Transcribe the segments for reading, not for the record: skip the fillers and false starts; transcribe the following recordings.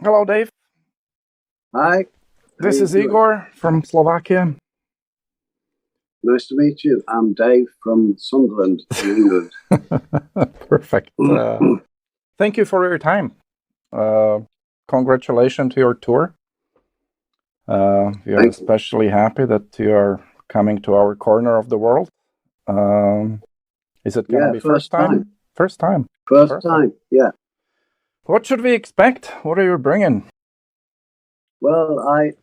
Hello, Dave. Hi. This is Igor from Slovakia. Nice to meet you. I'm Dave from Sunderland, in England. Perfect. Thank you for your time. Congratulations to your tour. We are especially happy that you are coming to our corner of the world. Is it going to be first time? First time. First time, yeah. What should we expect? What are you bringing? Well, I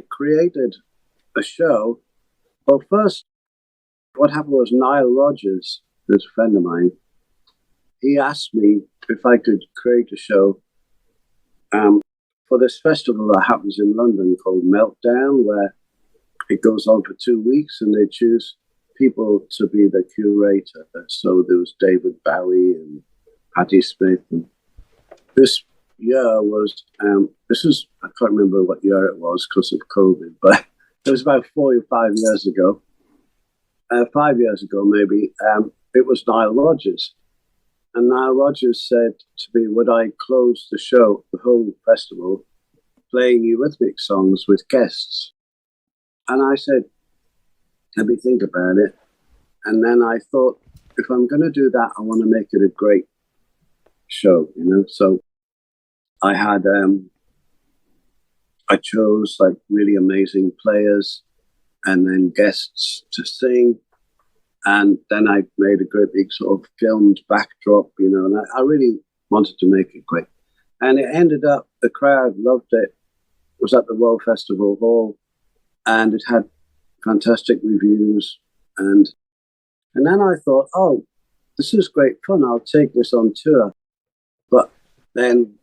created a show. Well, first, what happened was Nile Rodgers, this friend of mine, he asked me if I could create a show for this festival that happens in London called Meltdown, where it goes on for 2 weeks and they choose people to be the curator. So there was David Bowie and Patti Smith. And this year was, I can't remember what year it was because of COVID, but it was about 4 or 5 years ago. 5 years ago, maybe, it was Nile Rodgers. And Nile Rodgers said to me, would I close the show, the whole festival, playing Eurythmics songs with guests? And I said, let me think about it. And then I thought, if I'm going to do that, I want to make it a great show, So I had, I chose like really amazing players and then guests to sing. And then I made a great big sort of filmed backdrop, and I really wanted to make it great. And it ended up, the crowd loved it. It was at the World Festival Hall and it had fantastic reviews. And then I thought, oh, this is great fun. I'll take this on tour. But then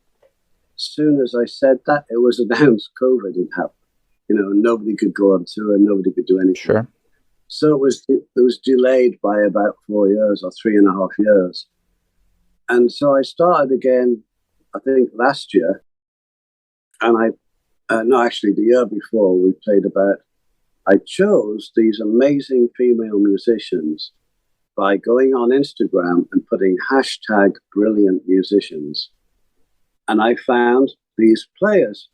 as soon as I said that, it was announced COVID had happened. Nobody could go on tour, nobody could do anything. Sure. So it was delayed by about 4 years or 3.5 years. And so I started again, I think last year. And the year before, we played I chose these amazing female musicians by going on Instagram and putting hashtag brilliant musicians. And I found these players.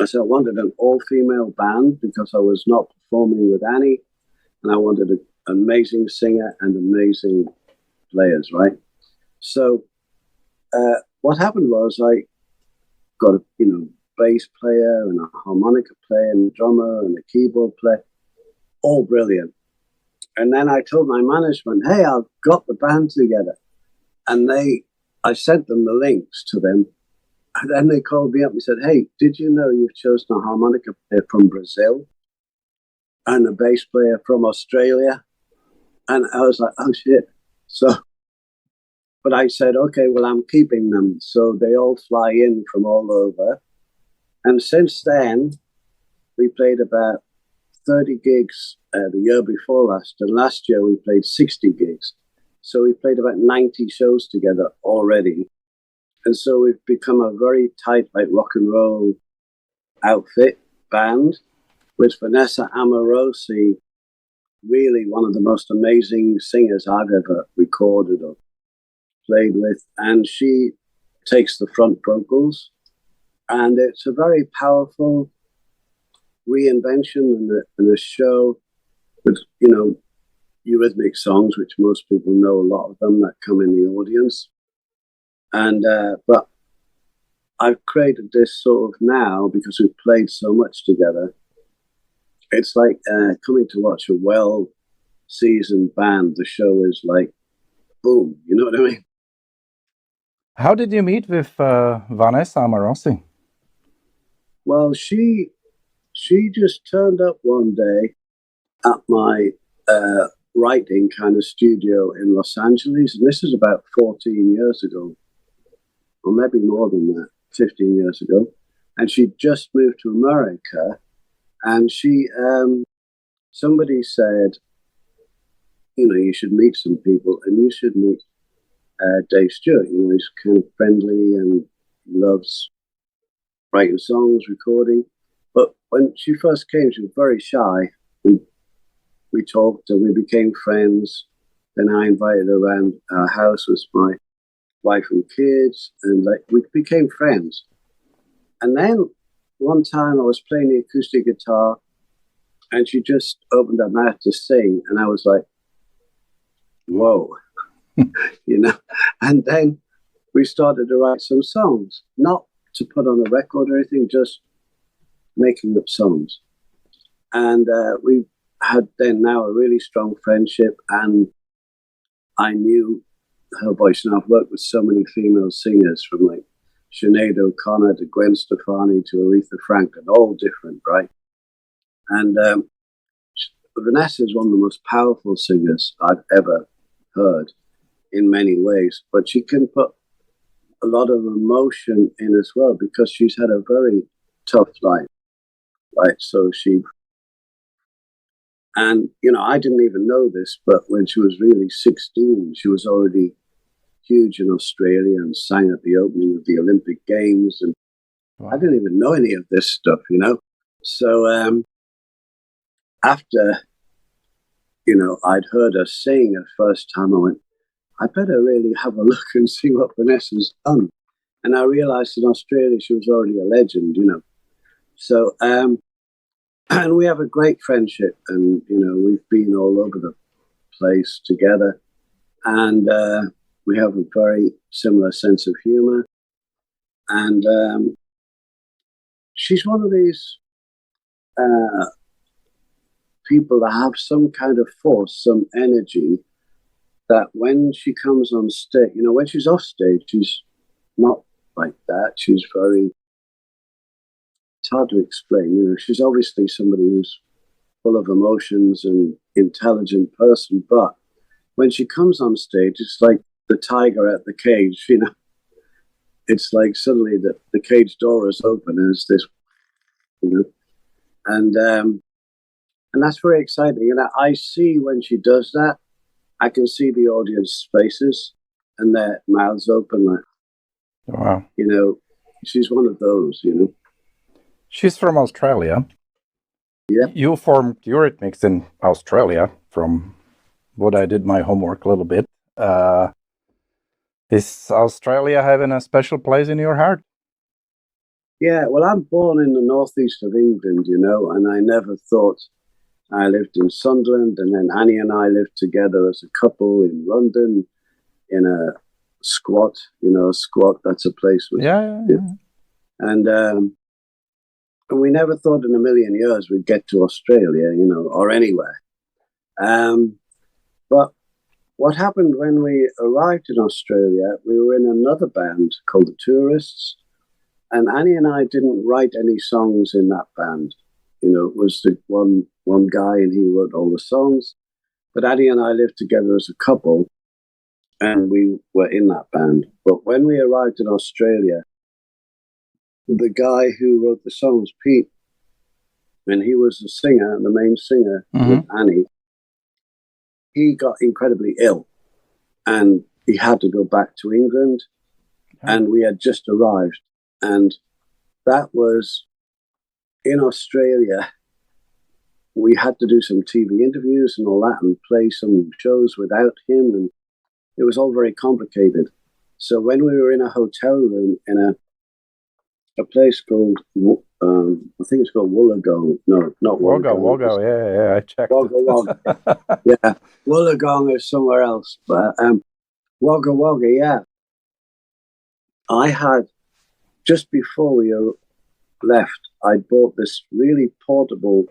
So I wanted an all-female band because I was not performing with Annie. And I wanted an amazing singer and amazing players, right? So what happened was I got a bass player and a harmonica player and a drummer and a keyboard player, all brilliant. And then I told my management, hey, I've got the band together. And I sent them the links to them. And then they called me up and said, hey, did you know you've chosen a harmonica player from Brazil and a bass player from Australia? And I was like, oh, shit. But I said, okay, well, I'm keeping them. So they all fly in from all over. And since then, we played about 30 gigs the year before last. And last year, we played 60 gigs. So we played about 90 shows together already. And so we've become a very tight, like rock and roll outfit band with Vanessou Amorosi, really one of the most amazing singers I've ever recorded or played with. And she takes the front vocals. And it's a very powerful reinvention in a show with, Eurythmic songs, which most people know, a lot of them that come in the audience. And but I've created this sort of now because we've played so much together. It's like coming to watch a well-seasoned band. The show is like, boom, you know what I mean? How did you meet with Vanessou Amorosi? Well, she just turned up one day at my writing kind of studio in Los Angeles. And this is about 14 years ago, or maybe more than that, 15 years ago. And she just moved to America. And somebody said, you should meet some people and you should meet Dave Stewart. He's kind of friendly and loves writing songs, recording. But when she first came, she was very shy. We talked and we became friends. Then I invited her around our house with my wife and kids, and like we became friends. And then one time I was playing the acoustic guitar, and she just opened her mouth to sing, and I was like, whoa, you know. And then we started to write some songs, not to put on a record or anything, just making up songs. And we had then now a really strong friendship, and I knew her voice. And I've worked with so many female singers, from like Sinead O'Connor to Gwen Stefani to Aretha Franklin, all different, right? And Vanessa is one of the most powerful singers I've ever heard in many ways, but she can put a lot of emotion in as well, because she's had a very tough life, right? So and you know, I didn't even know this, but when she was really 16, she was already huge in Australia and sang at the opening of the Olympic Games, and wow. I didn't even know any of this stuff, you know. So after, you know, I'd heard her sing the first time, I went, I better really have a look and see what Vanessa's done. And I realized in Australia she was already a legend, you know. So, and we have a great friendship, and, you know, we've been all over the place together, and we have a very similar sense of humor. And she's one of these people that have some kind of force, some energy, that when she comes on stage, you know, when she's off stage, she's not like that. She's very, it's hard to explain, you know. She's obviously somebody who's full of emotions and intelligent person, but when she comes on stage, it's like the tiger at the cage, you know. It's like suddenly the cage door is open, and it's this, you know, and that's very exciting. And I see when she does that, I can see the audience faces and their mouths open, like, wow, you know, she's one of those, you know. She's from Australia. Yeah. You formed Eurythmics in Australia, from what I did my homework a little bit. Is Australia having a special place in your heart? Yeah, well, I'm born in the northeast of England, you know, and I never thought. I lived in Sunderland, and then Annie and I lived together as a couple in London in a squat, you know, a squat, that's a place with... Yeah. And we never thought in a million years we'd get to Australia, you know, or anywhere. But what happened when we arrived in Australia, we were in another band called the Tourists, and Annie and I didn't write any songs in that band. You know, it was the one guy, and he wrote all the songs. But Annie and I lived together as a couple, and we were in that band. But when we arrived in Australia, the guy who wrote the songs, Pete, and he was the singer, the main singer with Annie, he got incredibly ill, and he had to go back to England, and we had just arrived. And that was... in Australia, we had to do some TV interviews and all that, and play some shows without him, and it was all very complicated. So when we were in a hotel room in a place called, I think it's called Wollongong. No, not Wollongong. Wogga, yeah, I checked. Wogga, yeah. Wollongong is somewhere else, but Wogga, yeah. I had, just before we left, I bought this really portable,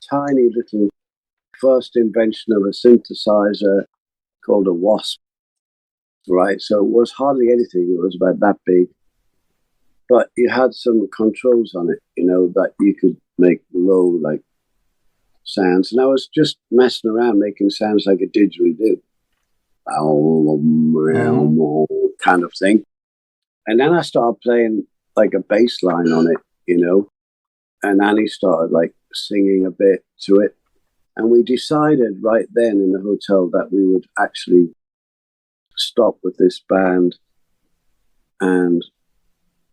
tiny little first invention of a synthesizer called a Wasp, right? So it was hardly anything. It was about that big, but you had some controls on it, you know, that you could make low, like, sounds. And I was just messing around making sounds like a didgeridoo, kind of thing. And then I started playing like a bass line on it, you know, and Annie started like singing a bit to it. And we decided right then in the hotel that we would actually stop with this band and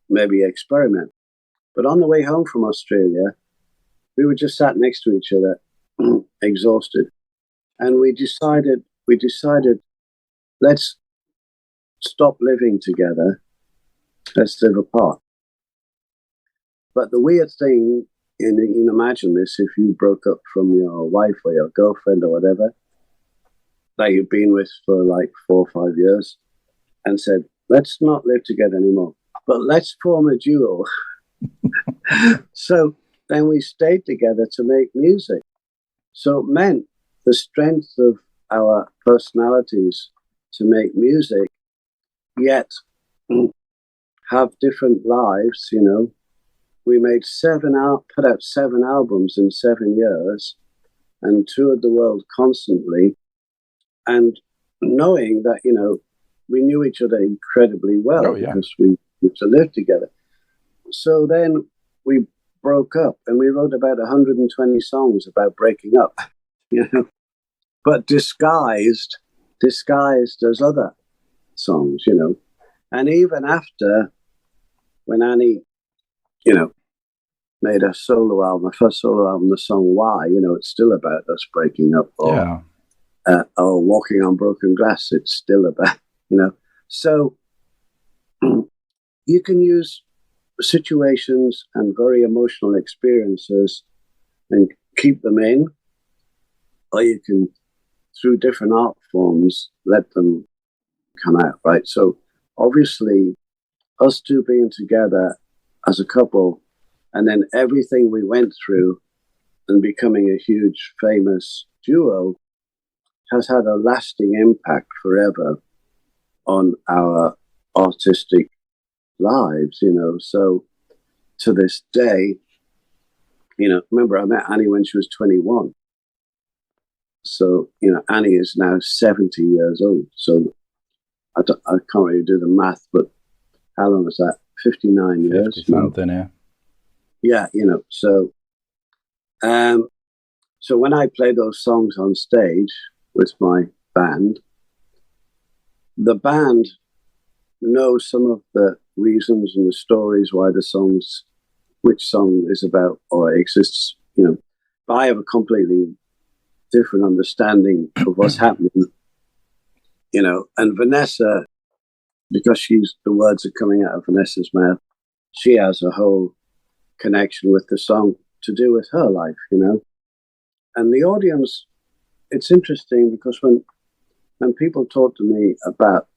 maybe experiment. But on the way home from Australia, we were just sat next to each other, exhausted. And we decided, let's stop living together. Let's live apart. But the weird thing, imagine this, if you broke up from your wife or your girlfriend or whatever, that you've been with for like 4 or 5 years, and said, let's not live together anymore, but let's form a duo. So then we stayed together to make music. So it meant the strength of our personalities to make music, yet have different lives, you know. We made put out 7 albums in 7 years and toured the world constantly, and knowing that, you know, we knew each other incredibly well because we used to live together. So then we broke up, and we wrote about 120 songs about breaking up, you know, but disguised as other songs, you know. And even after, when Annie, you know, made a solo album, my first solo album, the song Why, you know, it's still about us breaking up, or Walking on Broken Glass, it's still about, you know. So you can use situations and very emotional experiences and keep them in, or you can, through different art forms, let them come out, right? So obviously, us two being together as a couple, and then everything we went through and becoming a huge famous duo has had a lasting impact forever on our artistic lives, you know. So to this day, you know, remember I met Annie when she was 21. So, you know, Annie is now 70 years old. So I can't really do the math, but how long was that? 59 years. 50 something, yeah. Yeah, you know, so so when I play those songs on stage with my band, the band knows some of the reasons and the stories why the songs, which song is about or exists, you know, but I have a completely different understanding of what's happening, you know. And Vanessa, because the words are coming out of Vanessa's mouth, she has a whole connection with the song to do with her life, you know. And the audience, it's interesting because when people talk to me about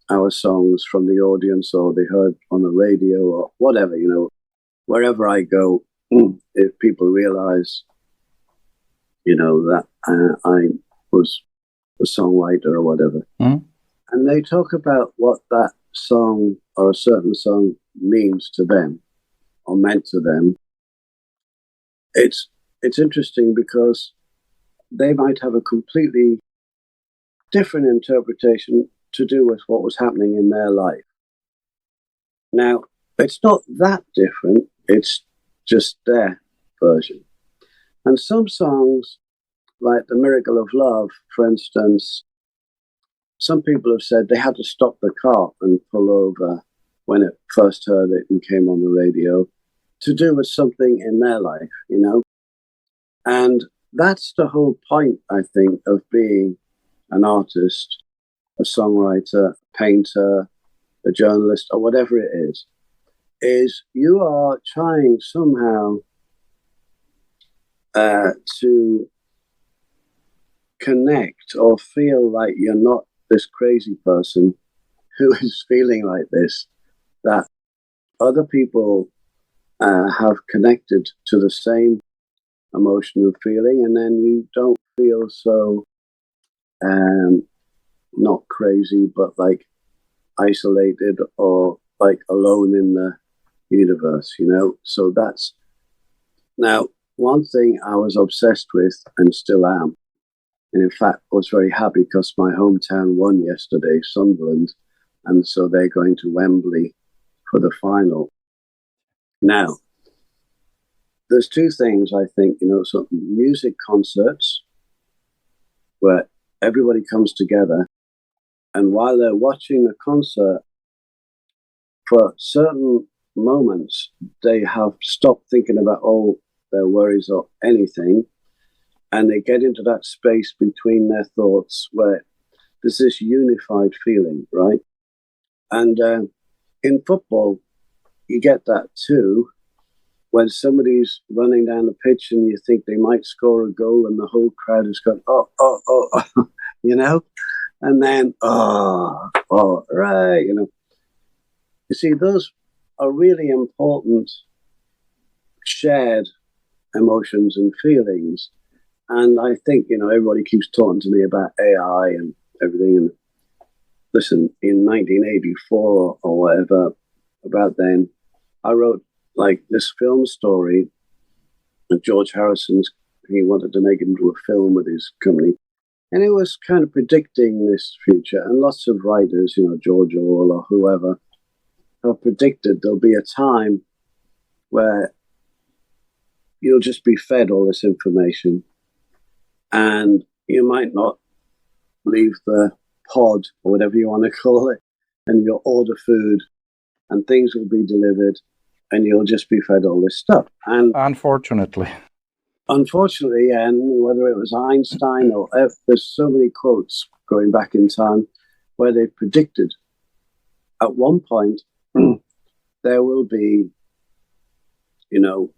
our songs from the audience, or they heard on the radio or whatever, you know, wherever I go, if people realize, you know, that I was a songwriter or whatever, and they talk about what that song or a certain song means to them or meant to them, it's interesting because they might have a completely different interpretation to do with what was happening in their life. Now, it's not that different, it's just their version. And some songs, like The Miracle of Love, for instance, some people have said they had to stop the car and pull over when it first heard it and came on the radio to do with something in their life, you know? And that's the whole point, I think, of being an artist, a songwriter, a painter, a journalist, or whatever it is you are trying somehow to connect or feel like you're not this crazy person who is feeling like this, that other people have connected to the same emotional feeling, and then you don't feel so not crazy, but like isolated or like alone in the universe, you know. So that's now one thing I was obsessed with and still am. And in fact, I was very happy because my hometown won yesterday, Sunderland, and so they're going to Wembley for the final. Now, there's two things I think, you know, so music concerts where everybody comes together, and while they're watching the concert, for certain moments, they have stopped thinking about all their worries or anything, and they get into that space between their thoughts where there's this unified feeling, right? And in football, you get that too. When somebody's running down the pitch and you think they might score a goal and the whole crowd has gone, oh, you know? And then, right, you know. You see, those are really important shared emotions and feelings. And I think, you know, everybody keeps talking to me about AI and everything. And listen, in 1984 or whatever, about then, I wrote like this film story, and George Harrison's, he wanted to make it into a film with his company. And it was kind of predicting this future. And lots of writers, you know, George Orwell or whoever, have predicted there'll be a time where you'll just be fed all this information and you might not leave the pod or whatever you want to call it, and you'll order food and things will be delivered and you'll just be fed all this stuff. And unfortunately, and whether it was Einstein or F, there's so many quotes going back in time where they predicted at one point there will be, you know,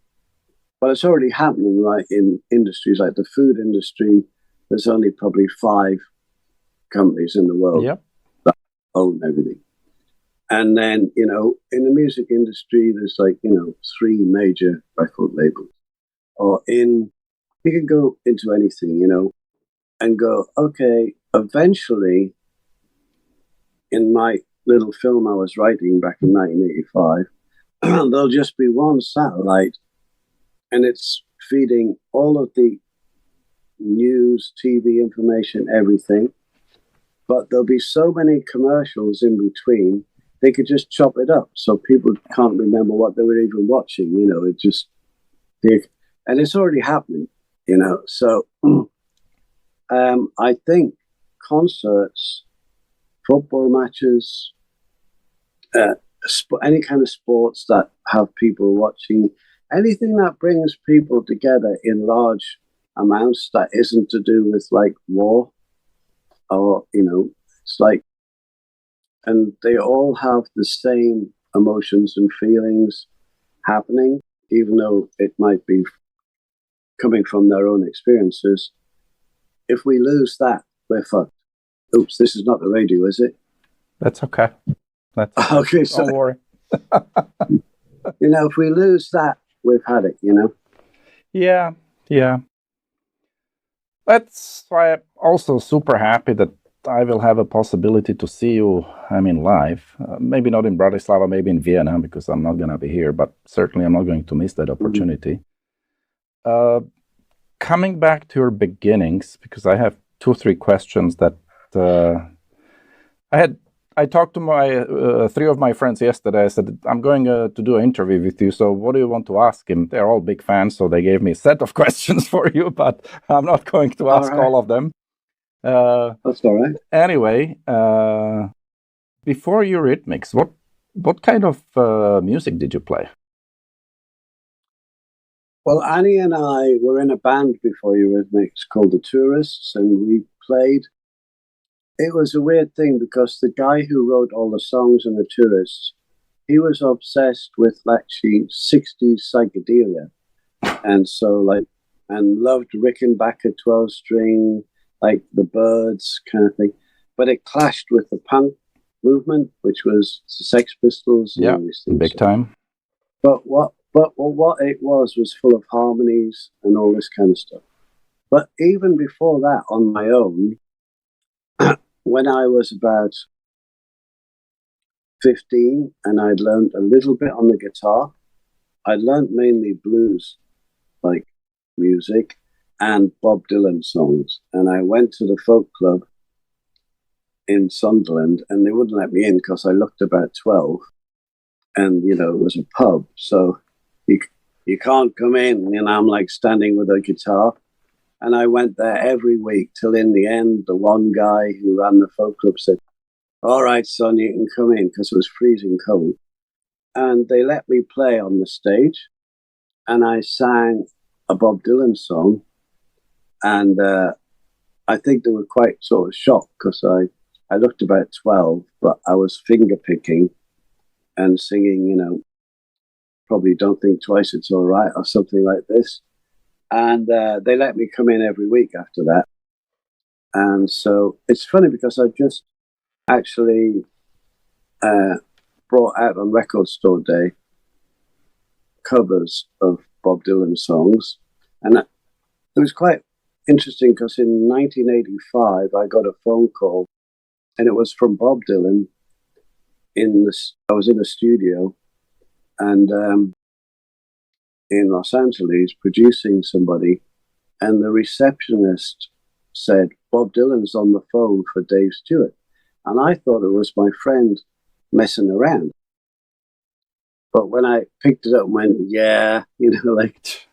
well, it's already happening, right, in industries like the food industry. There's only probably 5 companies in the world that own everything. And then, you know, in the music industry, there's like, you know, 3 major record labels. Or you can go into anything, you know, and go, okay, eventually, in my little film I was writing back in 1985, there'll just be one satellite and it's feeding all of the news, TV information, everything. But there'll be so many commercials in between, they could just chop it up so people can't remember what they were even watching, you know, it just, and it's already happening, you know. So I think concerts, football matches, any kind of sports that have people watching, anything that brings people together in large amounts that isn't to do with like war or, you know, it's like, and they all have the same emotions and feelings happening, even though it might be coming from their own experiences. If we lose that, we're fucked. Oops, this is not the radio, is it? That's okay. That's okay. So, don't worry. You know, if we lose that, we've had it, you know? Yeah. That's why I'm also super happy that I will have a possibility to see you, I mean, live. Maybe not in Bratislava, maybe in Vienna, because I'm not going to be here, but certainly I'm not going to miss that opportunity. Coming back to your beginnings, because I have 2-3 questions that I talked to my 3 of my friends yesterday. I said, I'm going to do an interview with you, so what do you want to ask him? They're all big fans, so they gave me a set of questions for you, but I'm not going to ask all of them. That's all right. Anyway, before Eurythmics, what kind of music did you play? Well, Annie and I were in a band before Eurythmics called The Tourists, and we played. It was a weird thing because the guy who wrote all the songs in The Tourists, he was obsessed with actually 60s psychedelia. And so and loved Rickenbacker 12-string, like the Byrds kind of thing. But it clashed with the punk movement, which was the Sex Pistols. Yeah, and these things. big time. But what it was full of harmonies and all this kind of stuff. But even before that, on my own, when I was about 15 and I'd learned a little bit on the guitar, I learned mainly blues, like music, and Bob Dylan songs. And I went to the folk club in Sunderland and they wouldn't let me in because I looked about 12 and, you know, it was a pub. So you can't come in, and I'm like standing with a guitar. And I went there every week till in the end, the one guy who ran the folk club said, all right, son, you can come in, because it was freezing cold. And they let me play on the stage. And I sang a Bob Dylan song. And I think they were quite sort of shocked because I I looked about 12, but I was finger picking and singing, you know, probably Don't Think Twice, It's All Right, or something like this. And they let me come in every week after that. And so it's funny because I just actually brought out on Record Store Day covers of Bob Dylan songs. And it was quite interesting because in 1985, I got a phone call, and it was from Bob Dylan. I was in a studio and in Los Angeles producing somebody, and the receptionist said, Bob Dylan's on the phone for Dave Stewart. And I thought it was my friend messing around. But when I picked it up and went, yeah, you know, like,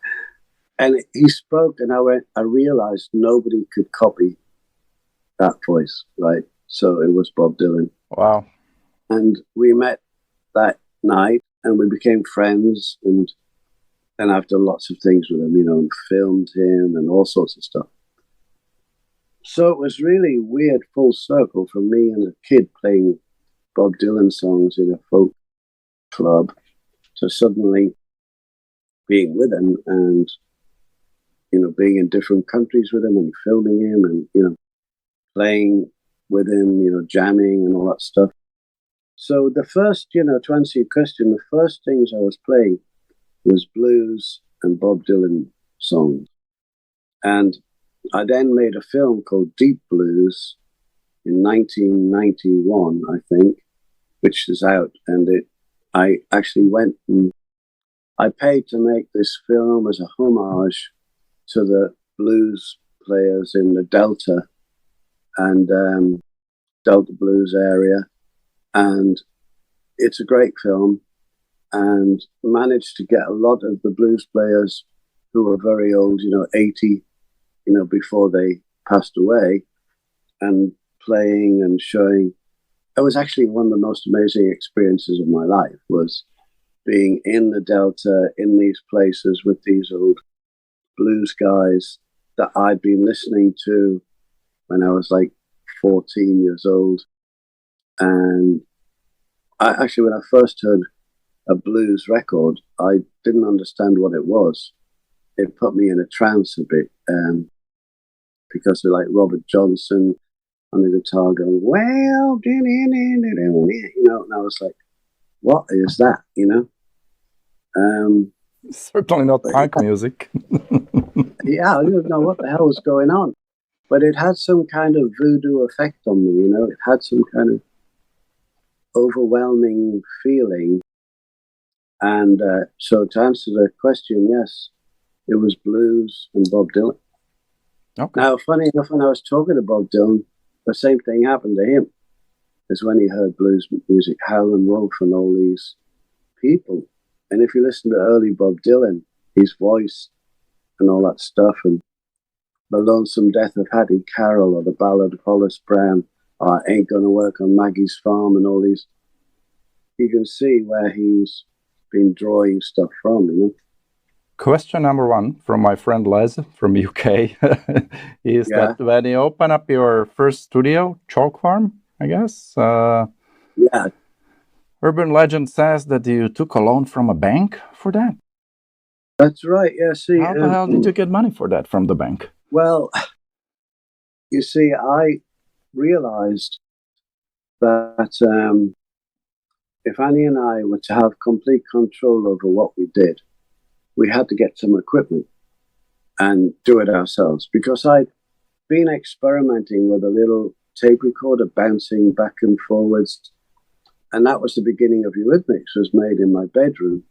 and he spoke, and I realized nobody could copy that voice, right? So it was Bob Dylan. Wow. And we met that night and we became friends, and then I've done lots of things with him, you know, and filmed him and all sorts of stuff. So it was really weird full circle for me and a kid playing Bob Dylan songs in a folk club to suddenly being with him and, you know, being in different countries with him and filming him and, you know, playing with him, you know, jamming and all that stuff. So the first, you know, to answer your question, the first things I was playing was blues and Bob Dylan songs. And I then made a film called Deep Blues in 1991, I think, which is out. And I actually went and I paid to make this film as a homage to the blues players in the Delta and Delta Blues area. And it's a great film, and managed to get a lot of the blues players who were very old, you know, 80, you know, before they passed away, and playing and showing. It was actually one of the most amazing experiences of my life, was being in the Delta, in these places with these old blues guys that I'd been listening to when I was like 14 years old. And when I first heard a blues record, I didn't understand what it was. It put me in a trance a bit, because of like Robert Johnson on the guitar going, well, you know, and I was like, what is that, you know? Certainly not punk music. Yeah, I didn't know what the hell was going on. But it had some kind of voodoo effect on me, you know? It had some kind of overwhelming feeling. And so to answer the question, yes, it was blues and Bob Dylan. Okay. Now, funny enough, when I was talking to Bob Dylan, the same thing happened to him. Is when he heard blues music, Howlin' Wolf and all these people. And if you listen to early Bob Dylan, his voice and all that stuff, and The Lonesome Death of Hattie Carroll, or The Ballad of Hollis Brown, or Ain't Gonna Work on Maggie's Farm, and all these, you can see where he's been drawing stuff from, you know. Question number one from my friend Les from UK is that when you open up your first studio, Chalk Farm, I guess, yeah, urban legend says that you took a loan from a bank for that. That's right. Yeah. See, how the hell did you get money for that from the bank? Well, you see, I realized that if Annie and I were to have complete control over what we did, we had to get some equipment and do it ourselves, because I'd been experimenting with a little tape recorder bouncing back and forwards. And that was the beginning of Eurythmics, was made in my bedroom.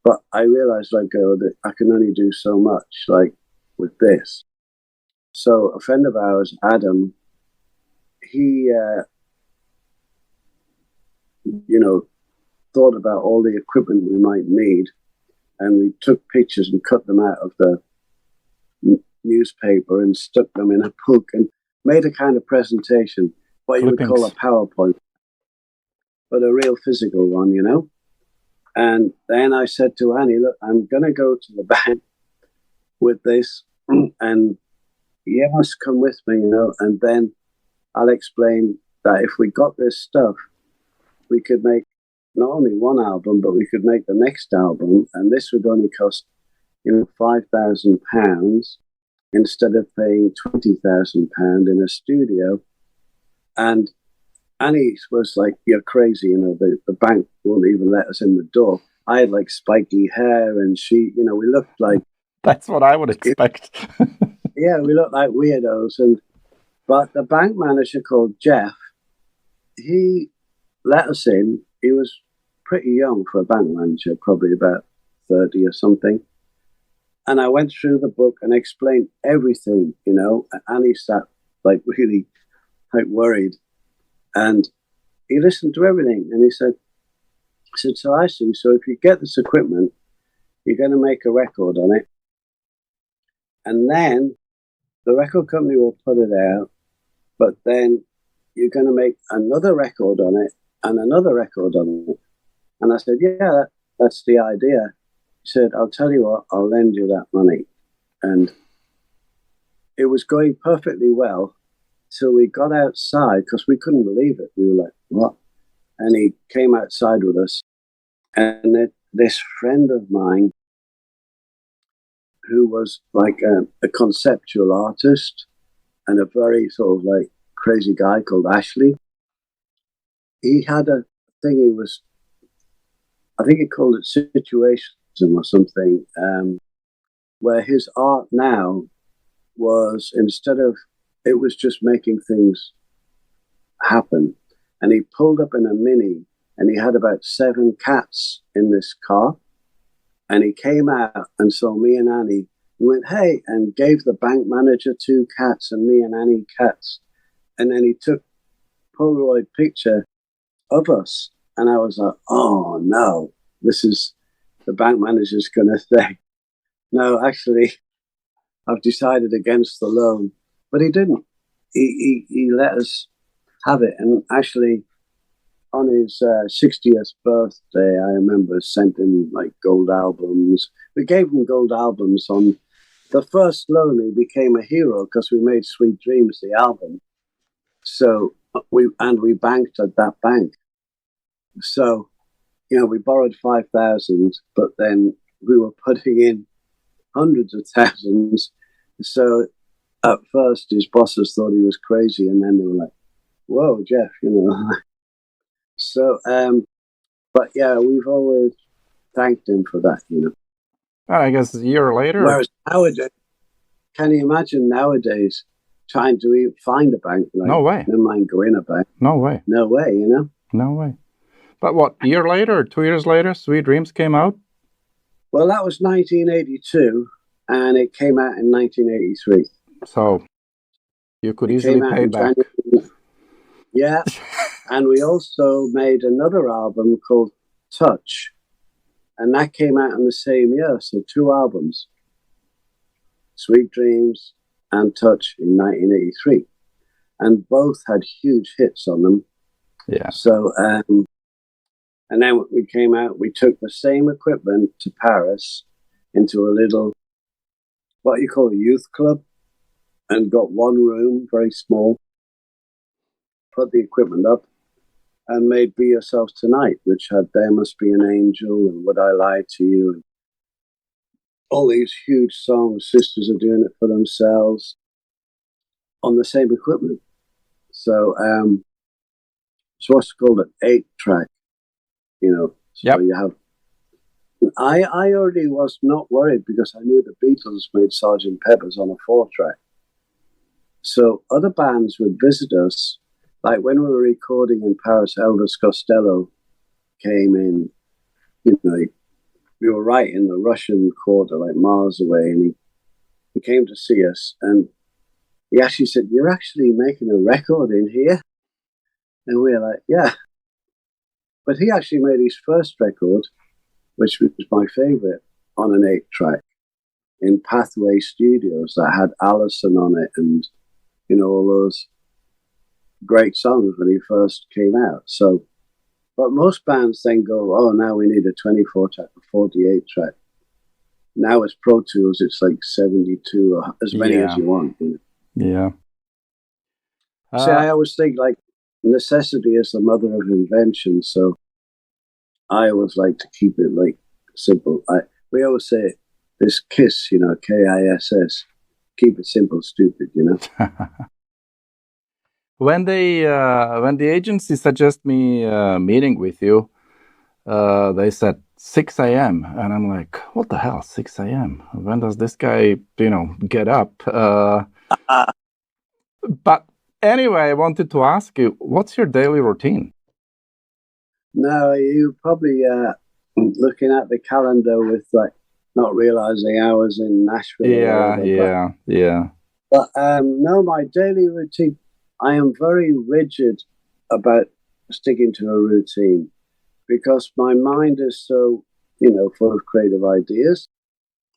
But I realized, like, that I can only do so much, like, with this. So a friend of ours, Adam, he, you know, thought about all the equipment we might need. And we took pictures and cut them out of the newspaper and stuck them in a book and made a kind of presentation, what you would call a PowerPoint, but a real physical one, you know. And then I said to Annie, look, I'm going to go to the bank with this, and you must come with me, you know, and then I'll explain that if we got this stuff, we could make not only one album, but we could make the next album, and this would only cost, £5,000 instead of paying £20,000 in a studio. And Annie was like, "You're crazy, the bank won't even let us in the door." I had like spiky hair, and she, we looked like... That's what I would expect. Yeah, we looked like weirdos. But the bank manager called Jeff, he let us in. He was pretty young for a bank manager, probably about 30 or something. And I went through the book and explained everything, Annie sat like really like worried. And he listened to everything, and he said, "So I see. So if you get this equipment, you're going to make a record on it. And then the record company will put it out, but then you're going to make another record on it and another record on it." And I said, "Yeah, that's the idea." He said, "I'll tell you what, I'll lend you that money." And it was going perfectly well till we got outside, because we couldn't believe it. We were like, "What?" And he came outside with us. And this friend of mine, who was like a conceptual artist and a very sort of like crazy guy called Ashley, he had a thing. I think he called it Situationism or something, where his art now was, instead of, it was just making things happen. And he pulled up in a Mini, and he had about 7 cats in this car. And he came out and saw me and Annie, and went, "Hey," and gave the bank manager 2 cats and me and Annie cats. And then he took Polaroid picture of us. And I was like, "Oh no, this is, the bank manager's going to say, no, actually, I've decided against the loan." But he didn't. He let us have it. And actually, on his 60th birthday, I remember sent him like gold albums. We gave him gold albums on the first loan. He became a hero because we made Sweet Dreams, the album. So we banked at that bank. So, we borrowed 5,000, but then we were putting in hundreds of thousands. So at first his bosses thought he was crazy, and then they were like, "Whoa, Jeff," So, but yeah, we've always thanked him for that, I guess a year later. Whereas nowadays, can you imagine nowadays trying to even find a bank? Like, no way. Never mind go in a bank. No way. No way, No way. But what, a year later or 2 years later, Sweet Dreams came out? Well, that was 1982, and it came out in 1983. So you could easily pay back. Yeah. And we also made another album called Touch, and that came out in the same year. So 2 albums, Sweet Dreams and Touch, in 1983. And both had huge hits on them. Yeah. So, and then when we came out, we took the same equipment to Paris into a little, what you call a youth club, and got one room, very small, put the equipment up, and made Be Yourself Tonight, which had There Must Be an Angel and Would I Lie to You, and all these huge songs. Sisters Are Doing It for Themselves, on the same equipment. So, so what's called an 8-track, So yep. you have. I already was not worried because I knew the Beatles made Sgt. Pepper's on a 4-track. So other bands would visit us. Like when we were recording in Paris, Elvis Costello came in. We were right in the Russian quarter, like miles away, and he came to see us, and he actually said, "You're actually making a record in here?" And we were like, "Yeah." But he actually made his first record, which was my favorite, on an 8-track in Pathway Studios that had Allison on it, and all those great songs when he first came out. So, but most bands then go, "Oh, now we need a 24-track, a 48-track." Now it's Pro Tools, it's like 72 or as many as you want. Yeah. So I always think, like, necessity is the mother of invention. So I always like to keep it like simple. We always say this KISS, KISS. Keep it simple, stupid, When the agency suggested me meeting with you, they said 6 a.m. and I'm like, what the hell, 6 a.m.? When does this guy, get up? But anyway, I wanted to ask you, what's your daily routine? No, you probably looking at the calendar with not realizing I was in Nashville. Yeah. But no, my daily routine, I am very rigid about sticking to a routine because my mind is so, full of creative ideas.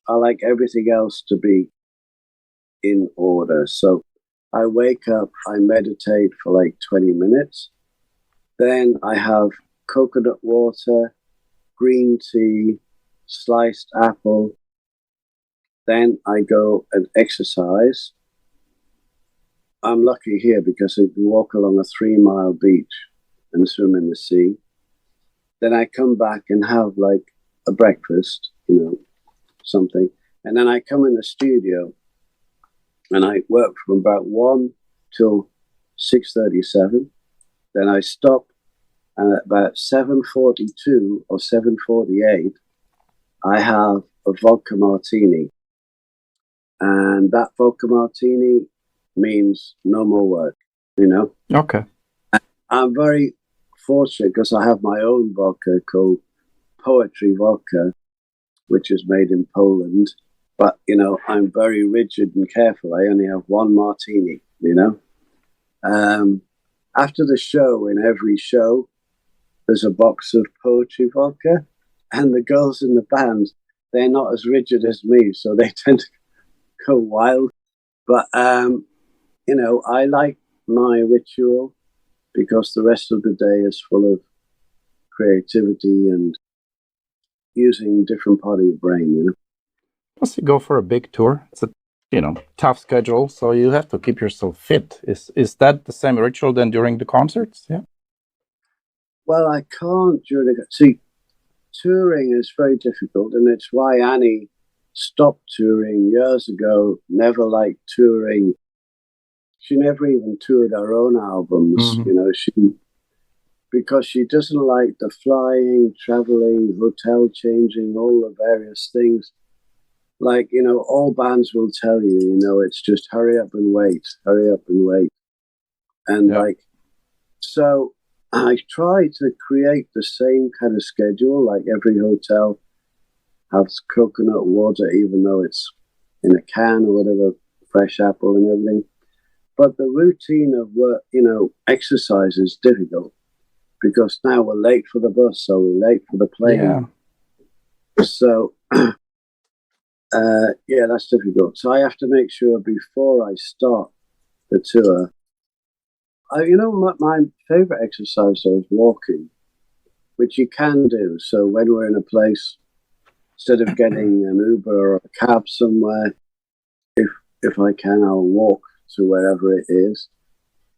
I like everything else to be in order. So I wake up, I meditate for 20 minutes. Then I have coconut water, green tea, sliced apple. Then I go and exercise. I'm lucky here because I can walk along a 3-mile beach and swim in the sea. Then I come back and have a breakfast, something. And then I come in the studio and I work from about 1 till 6:37. Then I stop, and at about 7:42 or 7:48, I have a vodka martini. And that vodka martini means no more work, Okay. I'm very fortunate because I have my own vodka called Poetry Vodka, which is made in Poland. But, I'm very rigid and careful. I only have one martini, After the show, in every show, there's a box of Poetry Vodka. And the girls in the band, they're not as rigid as me, so they tend to go wild. But, I like my ritual because the rest of the day is full of creativity and using different part of your brain, Plus, you go for a big tour. It's a tough schedule, so you have to keep yourself fit. Is that the same ritual then during the concerts? Yeah. Well, I can't see. Touring is very difficult, and it's why Annie stopped touring years ago. Never liked touring. She never even toured her own albums. Because she doesn't like the flying, traveling, hotel changing, all the various things. All bands will tell you, it's just hurry up and wait. And so I try to create the same kind of schedule, every hotel has coconut water, even though it's in a can or whatever, fresh apple and everything. But the routine of work, exercise is difficult because now we're late for the bus, so we're late for the plane. Yeah. So, that's difficult. So I have to make sure before I start the tour. My favorite exercise though is walking, which you can do. So when we're in a place, instead of getting an Uber or a cab somewhere, if I can, I'll walk to wherever it is.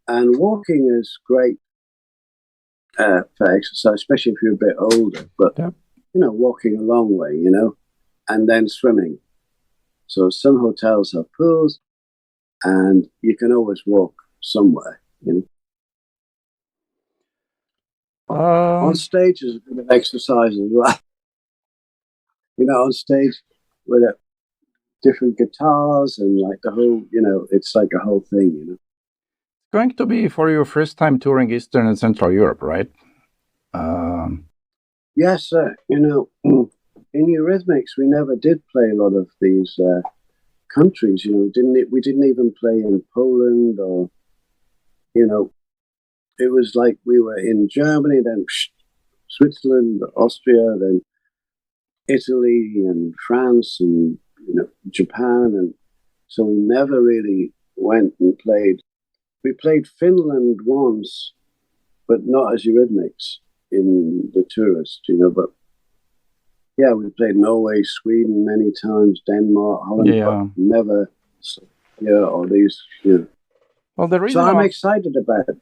And walking is great for exercise, especially if you're a bit older. But walking a long way, and then swimming. So some hotels have pools, and you can always walk somewhere. On stage is a bit of exercise as well. On stage with different guitars and the whole, it's like a whole thing. Going to be for your first time touring Eastern and Central Europe, right? Yes, in Eurythmics, we never did play a lot of these countries. We didn't even play in Poland or, it was like we were in Germany, then Switzerland, Austria, then Italy and France and Japan, and so we never really went and played. We played Finland once, but not as Eurythmics in the tourist, but we played Norway, Sweden many times, Denmark, Holland, but never all these. Well, the reason so I'm excited about it.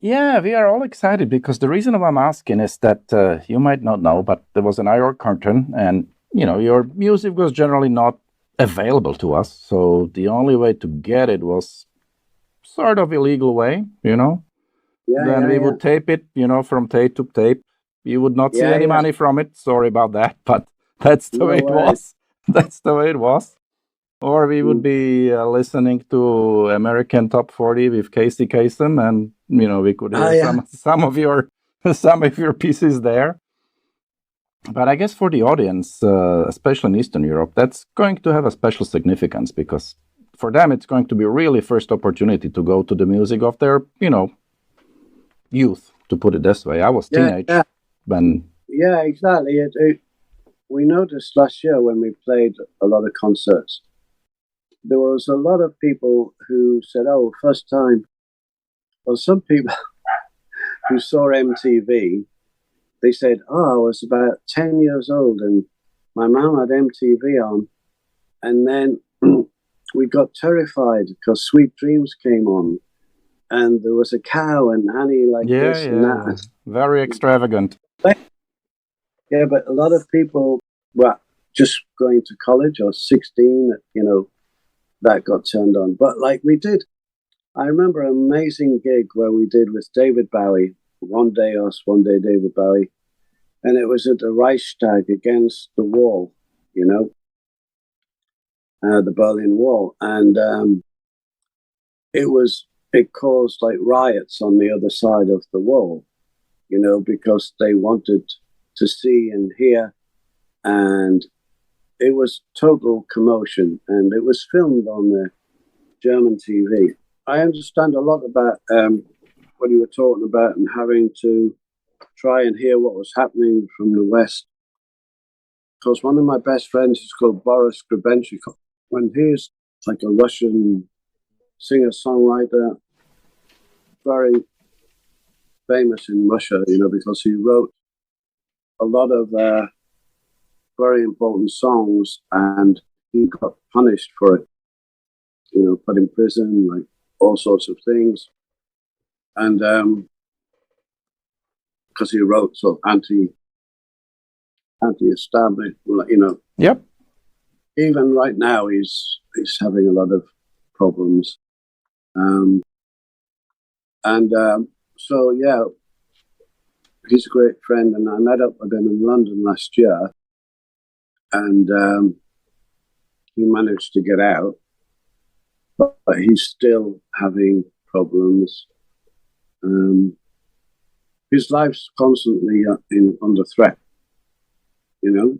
Yeah, we are all excited because the reason why I'm asking is that you might not know, but there was an IR curtain, and your music was generally not available to us. So the only way to get it was sort of illegal way. Then we would tape it, from tape to tape. You would not see any money from it. Sorry about that, but that's the way it was. That's the way it was. Or we would be listening to American Top 40 with Casey Kasem, and we could hear some of your pieces there. But I guess for the audience, especially in Eastern Europe, that's going to have a special significance because for them it's going to be really first opportunity to go to the music of their, youth, to put it this way. I was teenage when. Yeah, exactly. We noticed last year when we played a lot of concerts, there was a lot of people who said, "Oh, first time." Well, some people who saw MTV, they said, "Oh, I was about 10 years old and my mum had MTV on, and then we got terrified because Sweet Dreams came on, and there was a cow and Annie this and that." Very extravagant. Yeah, but a lot of people were just going to college or 16, that got turned on. But we did, I remember an amazing gig where we did with David Bowie, one day us, one day David Bowie, and it was at the Reichstag against the wall, the Berlin Wall, and it caused riots on the other side of the wall, because they wanted to see and hear, and it was total commotion, and it was filmed on the German TV. I understand a lot about what you were talking about and having to try and hear what was happening from the West. Because one of my best friends is called Boris Grebenshikov. When he's a Russian singer-songwriter, very famous in Russia, because he wrote a lot of very important songs, and he got punished for it, put in prison, all sorts of things. And because he wrote sort of anti-establishment, Yep. Even right now, he's having a lot of problems. So yeah, he's a great friend, and I met up with him in London last year, and he managed to get out, but he's still having problems. His life's constantly under threat, and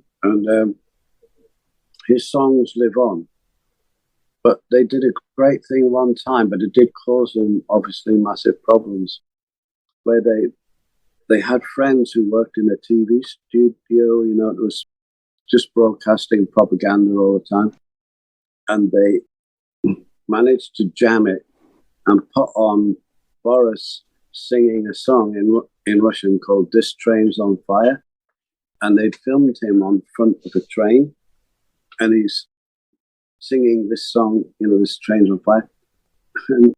his songs live on. But they did a great thing one time, but it did cause him, obviously, massive problems, where they had friends who worked in a TV studio, it was just broadcasting propaganda all the time. And they managed to jam it and put on Boris singing a song in Russian called "This Train's on Fire." And they'd filmed him on front of a train, and he's singing this song, "This Train's on Fire." And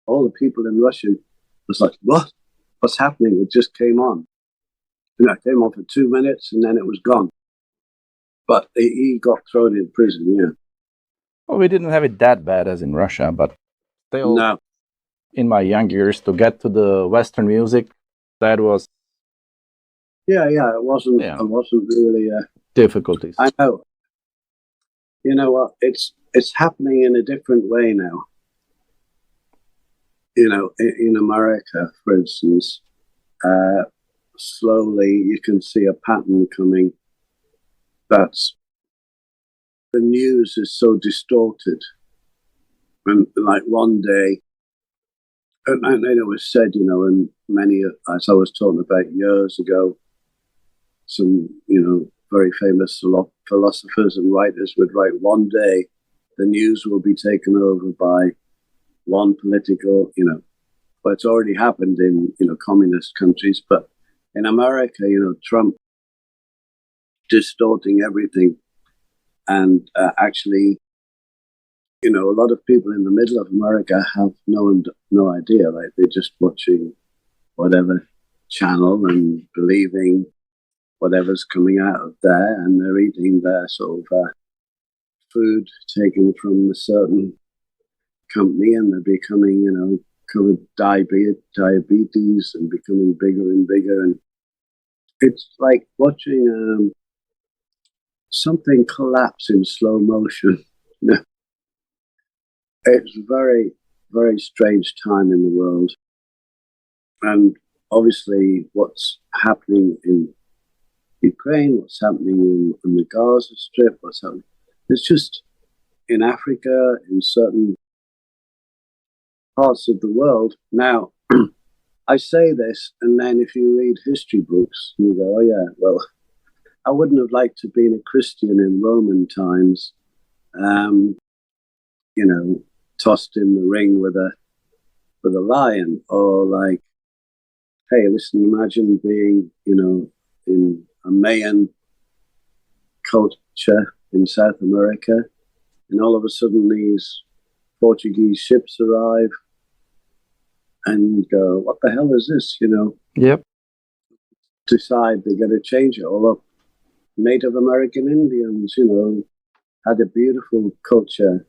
all the people in Russian was like, "What? What's happening?" It just came on. It came on for 2 minutes and then it was gone. But he got thrown in prison, yeah. Well, we didn't have it that bad as in Russia, but still, No. In my young years, to get to the Western music, that was... Yeah, it wasn't really... difficulties. I know. You know what? It's happening in a different way now. In America, for instance, slowly you can see a pattern coming. That's the news is so distorted, and one day, and it was said, and many, as I was talking about years ago, some very famous philosophers and writers would write, one day the news will be taken over by one political, but it's already happened in communist countries, but in America, Trump distorting everything, and actually, a lot of people in the middle of America have no idea. They're just watching whatever channel and believing whatever's coming out of there, and they're eating their sort of food taken from a certain company, and they're becoming, covered diabetes and becoming bigger and bigger. And it's like watching something collapse in slow motion. It's a very, very strange time in the world. And obviously what's happening in Ukraine, what's happening in the Gaza Strip, what's happening, it's just in Africa, in certain parts of the world. Now, I say this, and then if you read history books, you go, oh yeah, well, I wouldn't have liked to have been a Christian in Roman times, tossed in the ring with a lion, or like, hey, listen, imagine being, in a Mayan culture in South America, and all of a sudden these Portuguese ships arrive, and you go, what the hell is this, Yep. Decide they're going to change it all up. Native American Indians, had a beautiful culture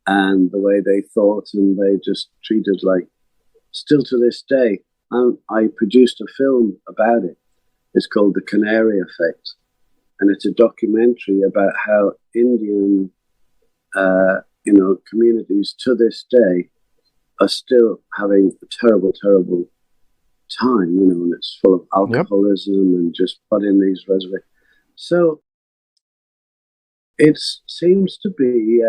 and the way they thought, and they just treated like, still to this day, I produced a film about it. It's called The Canary Effect. And it's a documentary about how Indian, communities to this day are still having a terrible, terrible time, and it's full of alcoholism and just put in these reservations. So it seems to be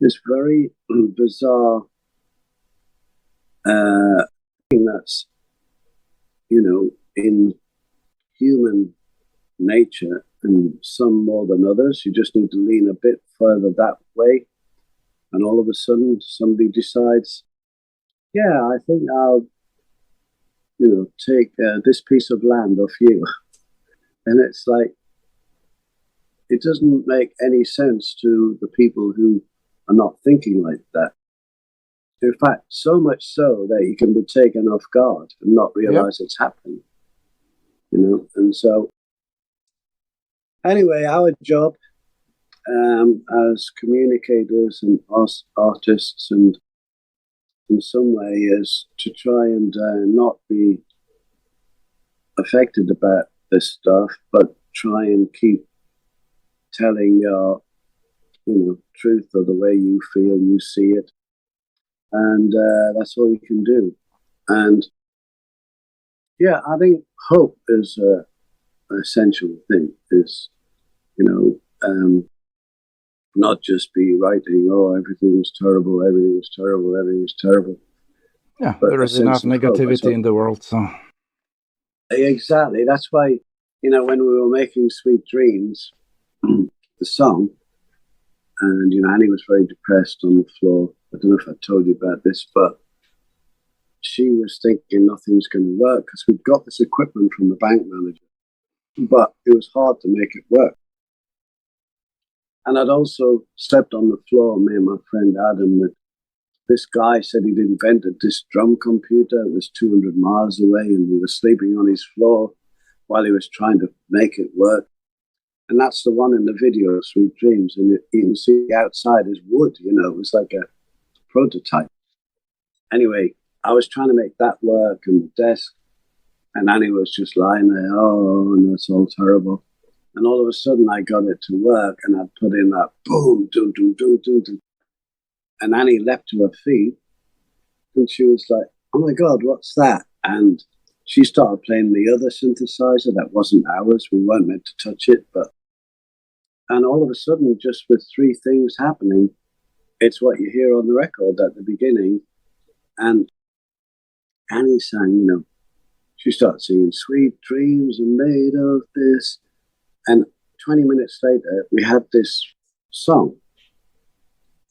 this very bizarre thing that's, in human nature, and some more than others. You just need to lean a bit further that way, and all of a sudden somebody decides, yeah, I think I'll, take this piece of land off you. And it's like, it doesn't make any sense to the people who are not thinking like that. In fact, so much so that you can be taken off guard and not realize it's happening. And so anyway, our job as communicators and artists, and in some way, is to try and not be affected about this stuff, but try and keep telling your, truth, or the way you feel, you see it. And that's all you can do. And yeah, I think hope is an essential thing, is, not just be writing, oh, everything's terrible, everything's terrible, everything's terrible. Yeah, but there is enough negativity in the world, so. Exactly. That's why, when we were making Sweet Dreams, the song, and, Annie was very depressed on the floor. I don't know if I told you about this, but she was thinking nothing's going to work because we'd got this equipment from the bank manager, but it was hard to make it work. And I'd also slept on the floor, me and my friend Adam, with this guy said he'd invented this drum computer. It was 200 miles away, and we were sleeping on his floor while he was trying to make it work. And that's the one in the video, Sweet Dreams. And you can see outside is wood, it was like a prototype. Anyway, I was trying to make that work, and the desk, and Annie was just lying there, oh, and it's all terrible. And all of a sudden I got it to work, and I put in that boom, doom, doom, doom, doom, doom. And Annie leapt to her feet, and she was like, oh my God, what's that? And she started playing the other synthesizer that wasn't ours. We weren't meant to touch it, and all of a sudden, just with three things happening, it's what you hear on the record at the beginning. And Annie sang, she started singing, sweet dreams are made of this. And 20 minutes later, we had this song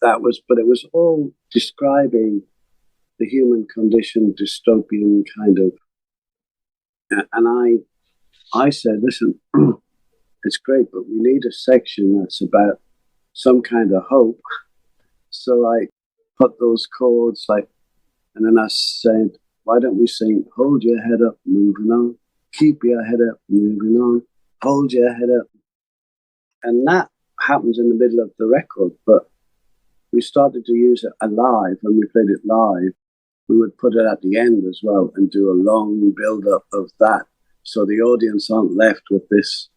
but it was all describing the human condition, dystopian kind of. And I said, listen, it's great, but we need a section that's about some kind of hope. So I put those chords and then I said, why don't we sing Hold Your Head Up, Moving On, Keep Your Head Up, Moving On, Hold Your Head Up. And that happens in the middle of the record, but we started to use it live. When we played it live, we would put it at the end as well and do a long build-up of that, so the audience aren't left with this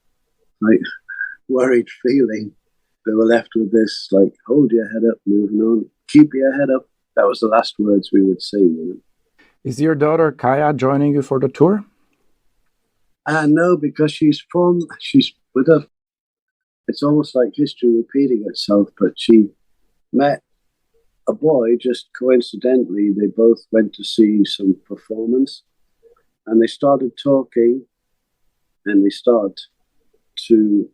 like worried feeling. They were left with this like, hold your head up, moving on, keep your head up. That was the last words we would sing. You know? Is your daughter Kaya joining you for the tour? No, because she's with her. It's almost like history repeating itself, but she met a boy just coincidentally. They both went to see some performance, and they started talking, and they started to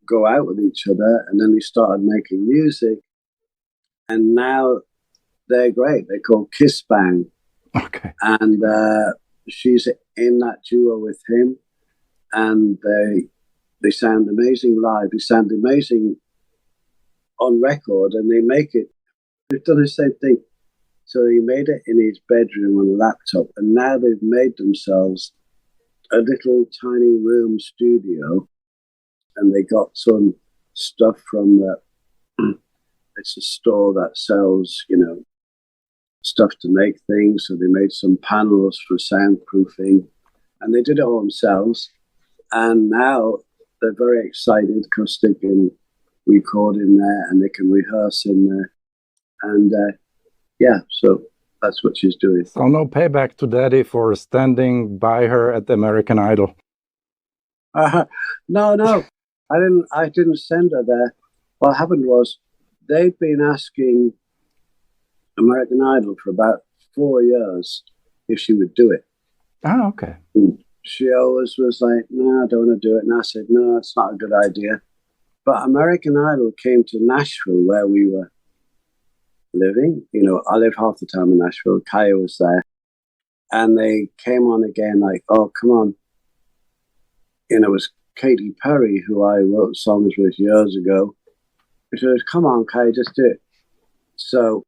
go out with each other, and then they started making music, and now they're great. They're called Kiss Bang. Okay. And she's in that duo with him, and they sound amazing live. They sound amazing on record, and they make it. They've done the same thing. So he made it in his bedroom on a laptop, and now they've made themselves a little tiny room studio, and they got some stuff from it's a store that sells, stuff to make things. So they made some panels for soundproofing, and they did it all themselves. And now they're very excited because they can record in there and they can rehearse in there. And so that's what she's doing. So no payback to Daddy for standing by her at the American Idol. No, I didn't send her there. What happened was they've been asking American Idol for about 4 years if she would do it. Oh, okay. And she always was like, no, I don't want to do it. And I said, no, it's not a good idea. But American Idol came to Nashville where we were living. I live half the time in Nashville. Kaya was there. And they came on again like, oh, come on. It was Katy Perry, who I wrote songs with years ago. She said, come on, Kaya, just do it. So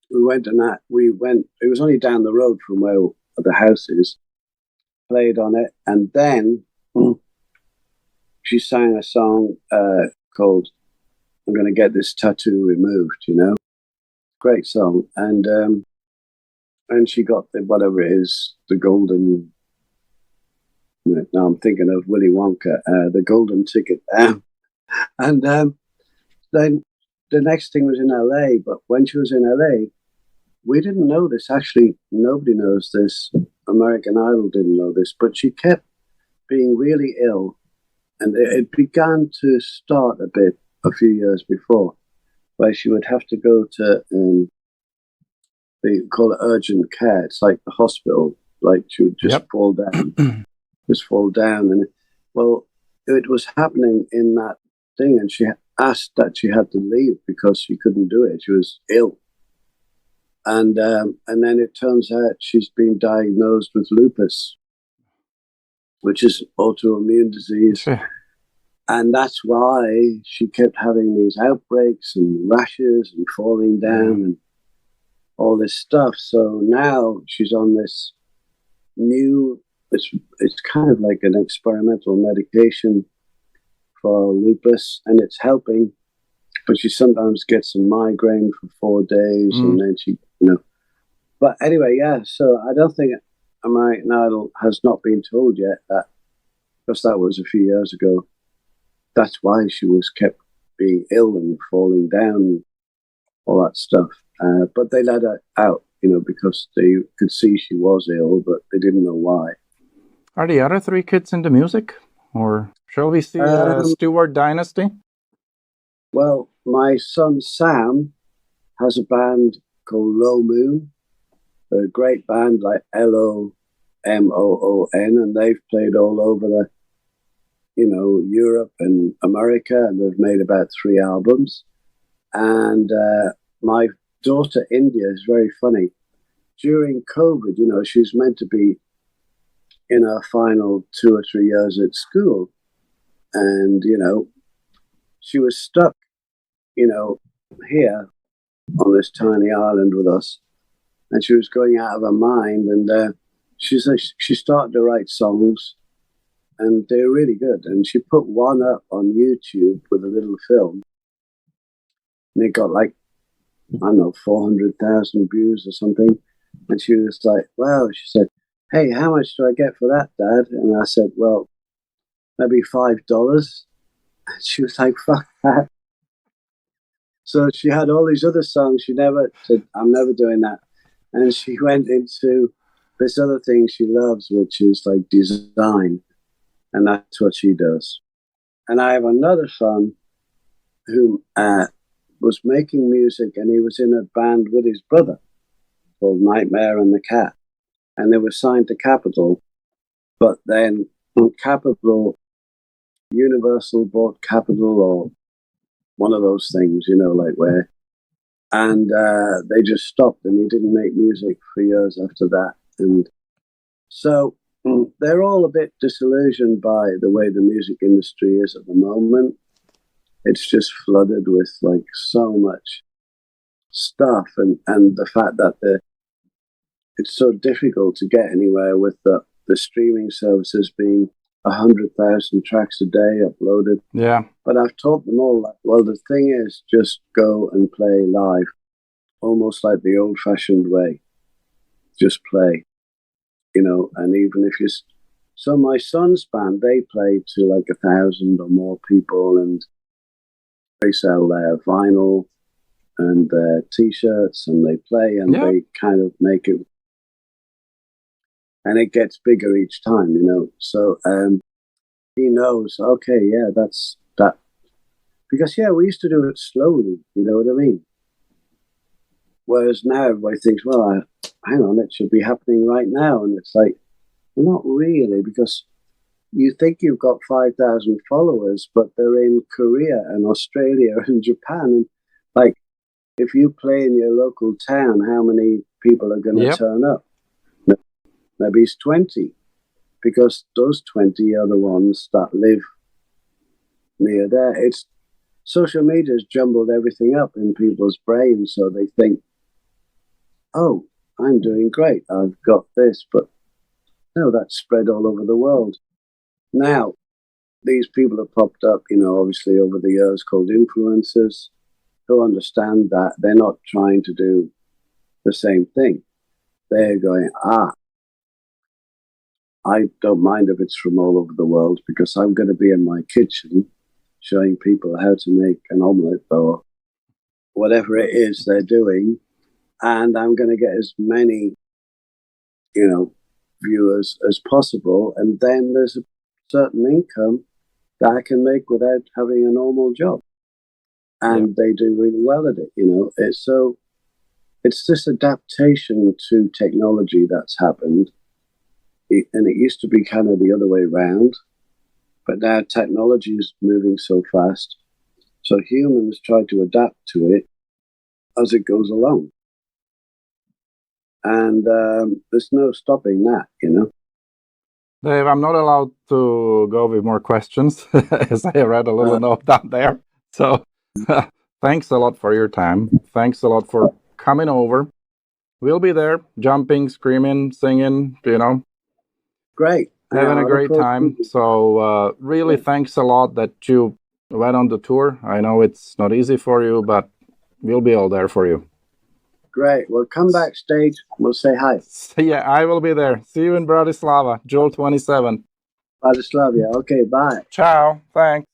we went and it was only down the road from where the house is, played on it. And then she sang a song called I'm Gonna Get This Tattoo Removed, Great song. And she got whatever it is, the golden, now I'm thinking of Willy Wonka, the golden ticket. And then the next thing was in LA, but when she was in LA, we didn't know this. Actually, nobody knows this. American Idol didn't know this, but she kept being really ill. And it began to start a bit a few years before, where she would have to go to, they call it urgent care. It's like the hospital, like she would just fall down, And it was happening in that thing. And she asked that she had to leave because she couldn't do it. She was ill. And then it turns out she's been diagnosed with lupus, which is autoimmune disease. Sure. And that's why she kept having these outbreaks and rashes and falling down and all this stuff. So now she's on this new, it's kind of like an experimental medication for lupus, and it's helping. But she sometimes gets a migraine for 4 days, and then she, But anyway, so I don't think American Idol has not been told yet that, because that was a few years ago, that's why she was kept being ill and falling down, all that stuff. But they let her out, because they could see she was ill, but they didn't know why. Are the other 3 kids into music? Or shall we see a Stewart dynasty? Well, my son Sam has a band called Low Moon, a great band like Lomoon, and they've played all over Europe and America, and they've made about 3 albums. And my daughter India is very funny. During COVID, she was meant to be in her final 2 or 3 years at school, and she was stuck here on this tiny island with us. and she was going out of her mind. And she started to write songs, and they're really good. And she put one up on YouTube with a little film, and it got like, I don't know, 400,000 views or something. And she was like, wow, she said, hey, how much do I get for that, Dad? And I said, well, maybe $5. And she was like, fuck that. So she had all these other songs. She never said, I'm never doing that. And she went into this other thing she loves, which is like design. And that's what she does. And I have another son who was making music, and he was in a band with his brother called Nightmare and the Cat. And they were signed to Capitol. But then Capitol, Universal bought Capitol, or one of those things, you know, like where. And they just stopped, and he didn't make music for years after that. And so they're all a bit disillusioned by the way the music industry is at the moment. It's just flooded with like so much stuff, and the fact that it's so difficult to get anywhere with the streaming services being 100,000 tracks a day uploaded. Yeah. But I've taught them all that, well, the thing is, just go and play live, almost like the old-fashioned way. Just play, you know, and even if you... So my son's band, they play to like 1,000 or more people, and they sell their vinyl and their T-shirts, and they play, and they kind of make it... And it gets bigger each time, you know. So he knows, okay, yeah, that's that. Because, we used to do it slowly, you know what I mean? Whereas now everybody thinks, well, hang on, it should be happening right now. And it's like, well, not really, because you think you've got 5,000 followers, but they're in Korea and Australia and Japan. And like, if you play in your local town, how many people are going to turn up? Maybe it's 20, because those 20 are the ones that live near there. It's social media's jumbled everything up in people's brains, so they think, oh, I'm doing great, I've got this, but no, that's spread all over the world. Now, these people have popped up, you know, obviously over the years, called influencers, who understand that they're not trying to do the same thing. They're going, I don't mind if it's from all over the world, because I'm going to be in my kitchen showing people how to make an omelette or whatever it is they're doing. And I'm going to get as many, you know, viewers as possible. And then there's a certain income that I can make without having a normal job. And they do really well at it, you know. It's this adaptation to technology that's happened. And it used to be kind of the other way around, but now technology is moving so fast, so humans try to adapt to it as it goes along, and there's no stopping that, you know. Dave, I'm not allowed to go with more questions, as I read a little note down there. So thanks a lot for your time. Thanks a lot for coming over. We'll be there, jumping, screaming, singing, you know. Great. Having a great time. So really thanks a lot that you went on the tour. I know it's not easy for you, but we'll be all there for you. Great. Well, come backstage. We'll say hi. Yeah, I will be there. See you in Bratislava, June 27th. Bratislava. Okay, bye. Ciao. Thanks.